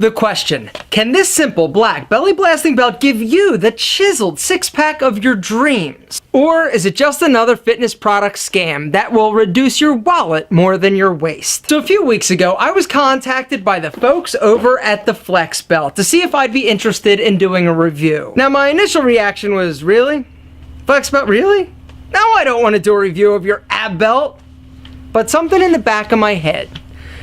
The question, can this simple black belly blasting belt give you the chiseled six-pack of your dreams? Or is it just another fitness product scam that will reduce your wallet more than your waist? So a few weeks ago, I was contacted by the folks over at the Flex Belt to see if I'd be interested in doing a review. Now my initial reaction was, really? Flex Belt, really? No, I don't want to do a review of your ab belt. But something in the back of my head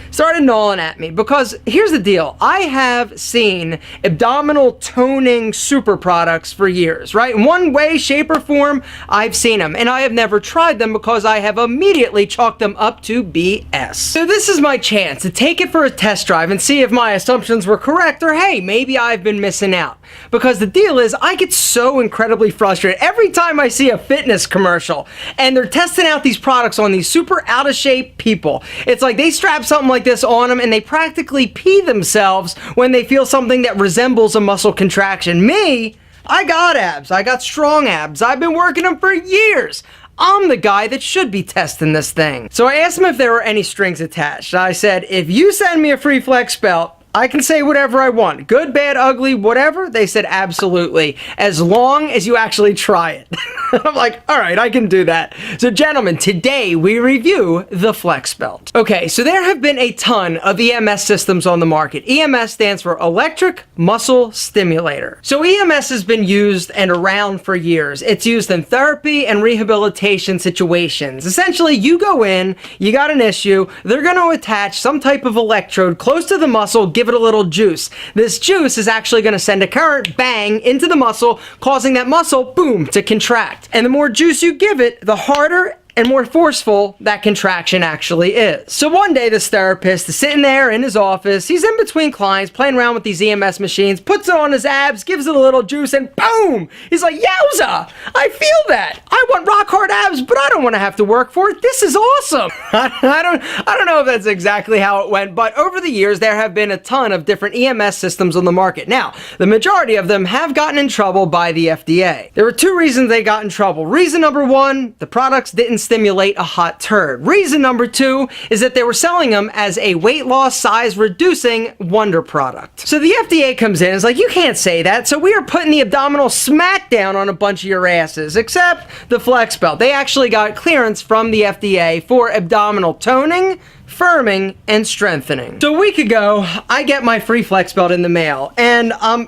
started gnawing at me, because here's the deal. I have seen abdominal toning super products for years, right? In one way, shape, or form, I've seen them, and I have never tried them because I have immediately chalked them up to BS. So this is my chance to take it for a test drive and see if my assumptions were correct, or hey, maybe I've been missing out. Because the deal is, I get so incredibly frustrated every time I see a fitness commercial and they're testing out these products on these super out of shape people. It's like they strap something like this on them and they practically pee themselves when they feel something that resembles a muscle contraction. Me, I got abs. I got strong abs. I've been working them for years. I'm the guy that should be testing this thing. So I asked them if there were any strings attached. I said, if you send me a free Flex Belt, I can say whatever I want. Good, bad, ugly, whatever. They said absolutely, as long as you actually try it. I'm like, all right, I can do that. So gentlemen, today we review the Flex Belt. Okay, so there have been a ton of EMS systems on the market. EMS stands for Electric Muscle Stimulator. So EMS has been used and around for years. It's used in therapy and rehabilitation situations. Essentially, you go in, you got an issue, they're going to attach some type of electrode close to the muscle, give it a little juice. This juice is actually going to send a current, bang, into the muscle, causing that muscle, boom, to contract. And the more juice you give it, the harder and more forceful that contraction actually is. So one day this therapist is sitting there in his office, he's in between clients, playing around with these EMS machines, puts it on his abs, gives it a little juice, and boom! He's like, yowza! I feel that! I want rock hard abs, but I don't want to have to work for it. This is awesome! I don't know if that's exactly how it went, but over the years there have been a ton of different EMS systems on the market. Now, the majority of them have gotten in trouble by the FDA. There were two reasons they got in trouble. Reason number one, the products didn't stimulate a hot turd. Reason number two is that they were selling them as a weight loss, size reducing wonder product. So the FDA comes in and is like, you can't say that, so we are putting the abdominal smackdown on a bunch of your asses, except the Flex Belt. They actually got clearance from the FDA for abdominal toning, firming, and strengthening. So a week ago, I get my free Flex Belt in the mail, and I'm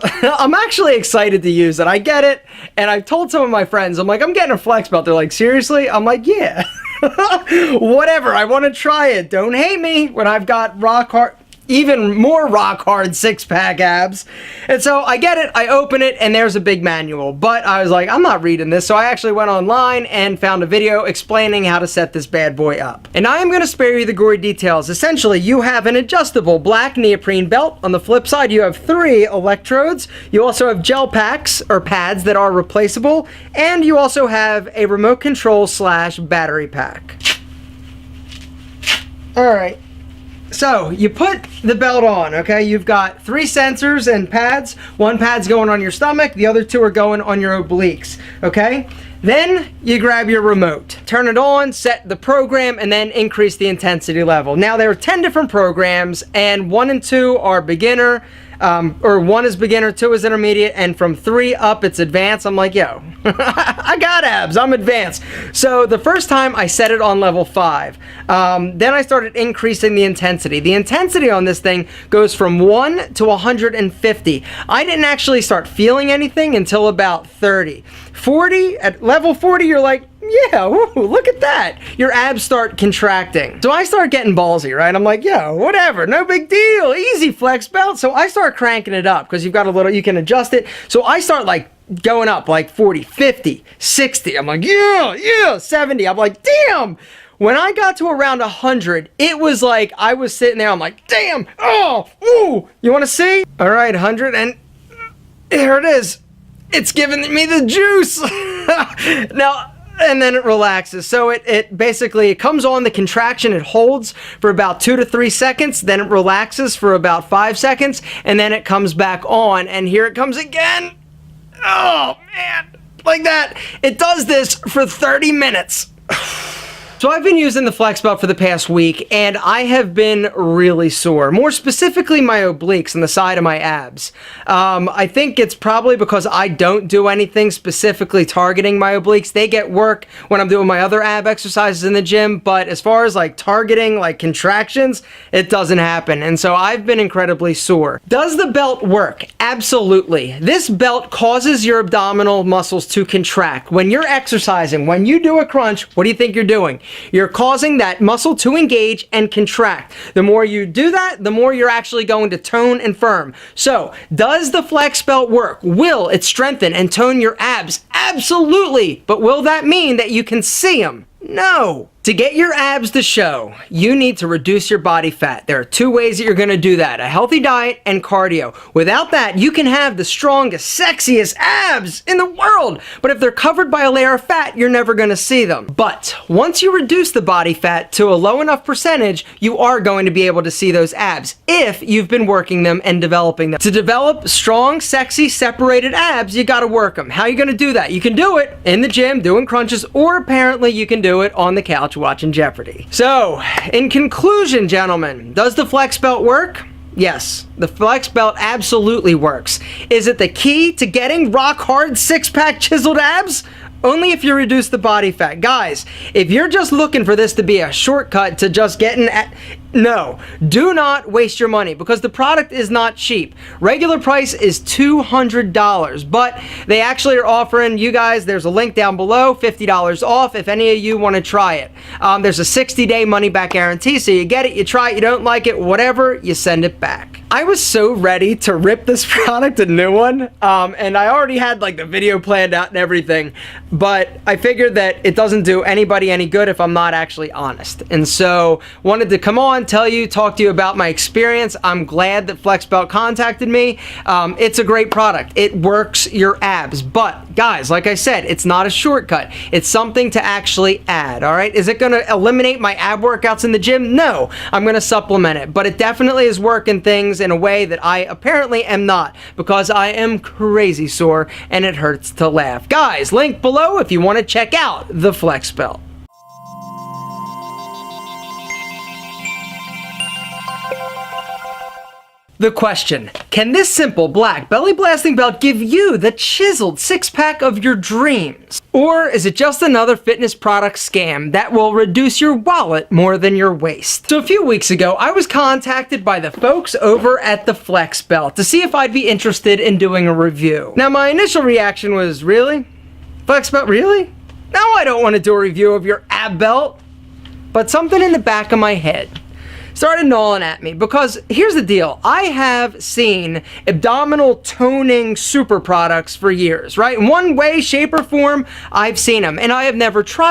actually excited to use it. I get it, and I've told some of my friends, I'm like, I'm getting a Flex Belt. They're like, seriously? I'm like, yeah. Whatever, I want to try it. Don't hate me when I've got rock hard, even more rock hard six-pack abs. And so I get it, I open it, and there's a big manual. But I was like, I'm not reading this. So I actually went online and found a video explaining how to set this bad boy up. And I am going to spare you the gory details. Essentially, you have an adjustable black neoprene belt. On the flip side, you have 3 electrodes. You also have gel packs or pads that are replaceable. And you also have a remote control / battery pack. All right. So, you put the belt on, okay? You've got 3 sensors and pads. One pad's going on your stomach, the other 2 are going on your obliques, okay? Then you grab your remote, turn it on, set the program, and then increase the intensity level. Now, there are 10 different programs, and 1 and 2 are beginner, or 1 is beginner, 2 is intermediate, and from 3 up it's advanced. I'm like, yo, I got abs, I'm advanced. So the first time I set it on level 5. Then I started increasing the intensity. The intensity on this thing goes from 1 to 150. I didn't actually start feeling anything until about 30. 40, at level 40, you're like, yeah, woo, look at that. Your abs start contracting. So I start getting ballsy, right? I'm like, yo, whatever, no big deal, easy Flex Belt. So I start cranking it up because you've got a little, you can adjust it. So I start like going up like 40, 50, 60. I'm like, yeah, 70. I'm like, damn. When I got to around 100, it was like I was sitting there. I'm like, damn, oh, ooh. You want to see? All right, 100, and here it is. It's giving me the juice. Now, and then it relaxes. So it basically, it comes on the contraction, it holds for about 2 to 3 seconds, then it relaxes for about 5 seconds, and then it comes back on, and here it comes again. Oh, man. Like that. It does this for 30 minutes. So I've been using the Flex Belt for the past week, and I have been really sore. More specifically, my obliques on the side of my abs. I think it's probably because I don't do anything specifically targeting my obliques. They get work when I'm doing my other ab exercises in the gym, but as far as like targeting, like contractions, it doesn't happen. And so I've been incredibly sore. Does the belt work? Absolutely. This belt causes your abdominal muscles to contract. When you're exercising, when you do a crunch, what do you think you're doing? You're causing that muscle to engage and contract. The more you do that, the more you're actually going to tone and firm. So, does the Flex Belt work? Will it strengthen and tone your abs? Absolutely. But will that mean that you can see them? No. To get your abs to show, you need to reduce your body fat. There are two ways that you're going to do that: a healthy diet and cardio. Without that, you can have the strongest, sexiest abs in the world. But if they're covered by a layer of fat, you're never going to see them. But once you reduce the body fat to a low enough percentage, you are going to be able to see those abs if you've been working them and developing them. To develop strong, sexy, separated abs, you got to work them. How are you going to do that? You can do it in the gym doing crunches, or apparently you can do it on the couch watching Jeopardy. So, in conclusion, gentlemen, does the Flex Belt work? Yes, the Flex Belt absolutely works. Is it the key to getting rock hard six-pack chiseled abs? Only if you reduce the body fat. Guys, if you're just looking for this to be a shortcut to just getting at... No, do not waste your money because the product is not cheap. Regular price is $200, but they actually are offering you guys, there's a link down below, $50 off if any of you want to try it. There's a 60-day money-back guarantee, so you get it, you try it, you don't like it, whatever, you send it back. I was so ready to rip this product a new one, and I already had like the video planned out and everything, but I figured that it doesn't do anybody any good if I'm not actually honest. And so, wanted to come on, talk to you about my experience. I'm glad that Flex Belt contacted me. It's a great product. It works your abs. But guys, like I said, it's not a shortcut. It's something to actually add, all right? Is it going to eliminate my ab workouts in the gym? No, I'm going to supplement it. But it definitely is working things in a way that I apparently am not, because I am crazy sore and it hurts to laugh. Guys, link below if you want to check out the Flex Belt. The question: can this simple black belly blasting belt give you the chiseled six-pack of your dreams? Or is it just another fitness product scam that will reduce your wallet more than your waist? So a few weeks ago, I was contacted by the folks over at the Flex Belt to see if I'd be interested in doing a review. Now my initial reaction was, really? Flex Belt, really? No, I don't want to do a review of your ab belt. But something in the back of my head started gnawing at me, because here's the deal. I have seen abdominal toning super products for years, right? In one way, shape, or form, I've seen them, and I have never tried